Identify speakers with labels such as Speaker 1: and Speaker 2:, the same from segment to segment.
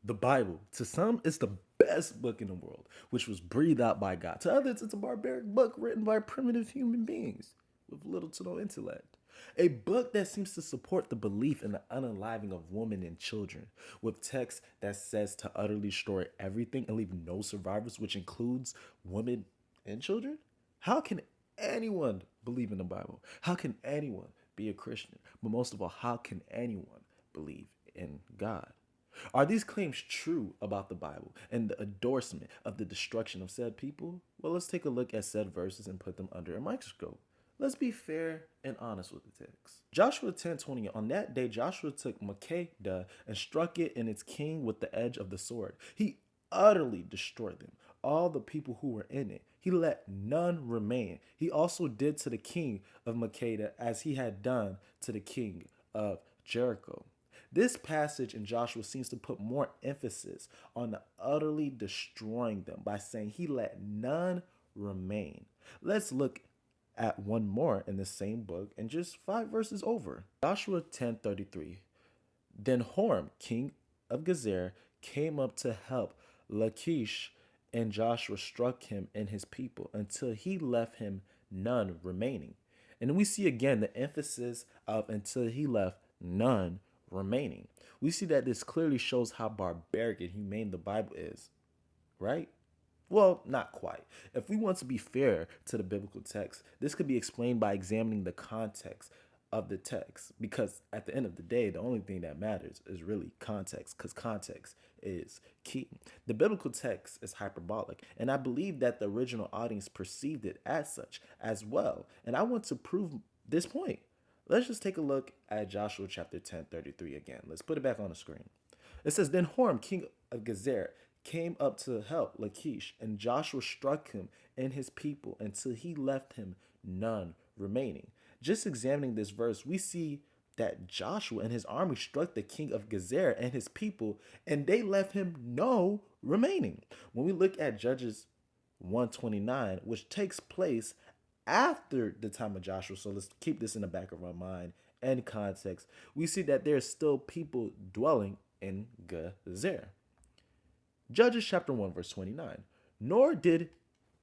Speaker 1: The Bible, to some, is the best book in the world, which was breathed out by God. To others, it's a barbaric book written by primitive human beings with little to no intellect. A book that seems to support the belief in the unaliving of women and children, with text that says to utterly destroy everything and leave no survivors, which includes women and children? How can anyone believe in the Bible? How can anyone be a Christian? But most of all, how can anyone believe in God? Are these claims true about the Bible and the endorsement of the destruction of said people? Well, let's take a look at said verses and put them under a microscope. Let's be fair and honest with the text. Joshua 10:20. On that day, Joshua took Makkedah and struck it and its king with the edge of the sword. He utterly destroyed them, all the people who were in it. He let none remain. He also did to the king of Makkedah as he had done to the king of Jericho. This passage in Joshua seems to put more emphasis on the utterly destroying them by saying he let none remain. Let's look at one more in the same book and just 5 verses over. Joshua 10:33. Then Horm, king of Gezer, came up to help Lachish, and Joshua struck him and his people until he left him none remaining. And we see again the emphasis of until he left none remaining. We see that this clearly shows how barbaric and humane the Bible is, right? Well, not quite. If we want to be fair to the biblical text, this could be explained by examining the context of the text, because at the end of the day, the only thing that matters is really context, because context is key. The biblical text is hyperbolic, and I believe that the original audience perceived it as such as well. And I want to prove this point. Let's just take a look at Joshua chapter 10:33 again. Let's put it back on the screen. It says, Then Horm, king of Gezer, came up to help Lachish, and Joshua struck him and his people until he left him none remaining. Just examining this verse, we see that Joshua and his army struck the king of Gezer and his people, and they left him no remaining. When we look at Judges 129, which takes place after the time of Joshua, so let's keep this in the back of our mind and context, we see that there's still people dwelling in Gezer. Judges chapter 1, verse 29. Nor did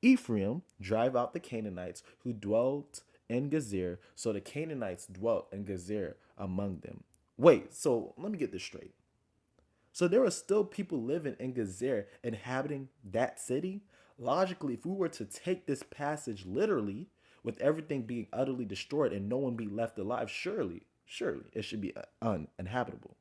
Speaker 1: Ephraim drive out the Canaanites who dwelt in Gezer, so the Canaanites dwelt in Gezer among them. Wait, so let me get this straight. So there are still people living in Gezer, inhabiting that city? Logically, if we were to take this passage literally, with everything being utterly destroyed and no one be left alive, surely it should be uninhabitable.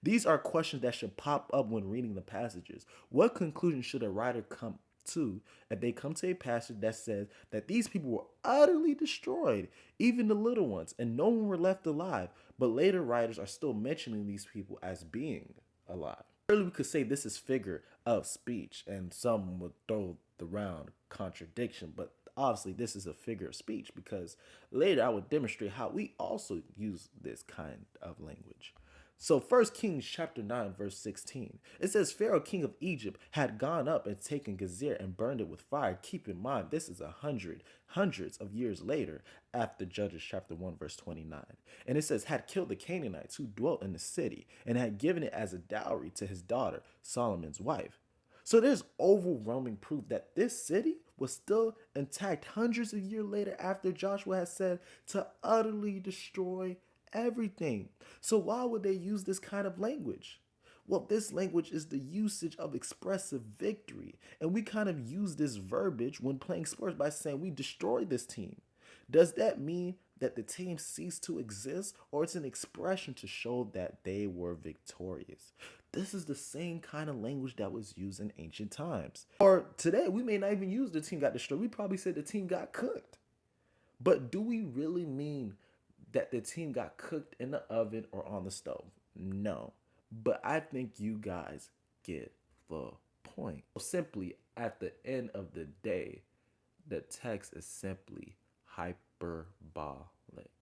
Speaker 1: These are questions that should pop up when reading the passages. What conclusion should a writer come to if they come to a passage that says that these people were utterly destroyed, even the little ones, and no one were left alive, but later writers are still mentioning these people as being alive? Surely we could say this is figure of speech, and some would throw around contradiction, but obviously this is a figure of speech because later I would demonstrate how we also use this kind of language. So 1 Kings chapter 9, verse 16, it says Pharaoh, king of Egypt, had gone up and taken Gezer and burned it with fire. Keep in mind, this is hundreds of years later after Judges chapter 1, verse 29. And it says, had killed the Canaanites who dwelt in the city and had given it as a dowry to his daughter, Solomon's wife. So there's overwhelming proof that this city was still intact hundreds of years later after Joshua had said to utterly destroy everything. So why would they use this kind of language? Well, this language is the usage of expressive victory. And we kind of use this verbiage when playing sports by saying we destroyed this team. Does that mean that the team ceased to exist, or it's an expression to show that they were victorious? This is the same kind of language that was used in ancient times. Or today, we may not even use the team got destroyed. We probably said the team got cooked. But do we really mean that the team got cooked in the oven or on the stove? No. But I think you guys get the point. Simply, at the end of the day, the text is simply hyperbolic.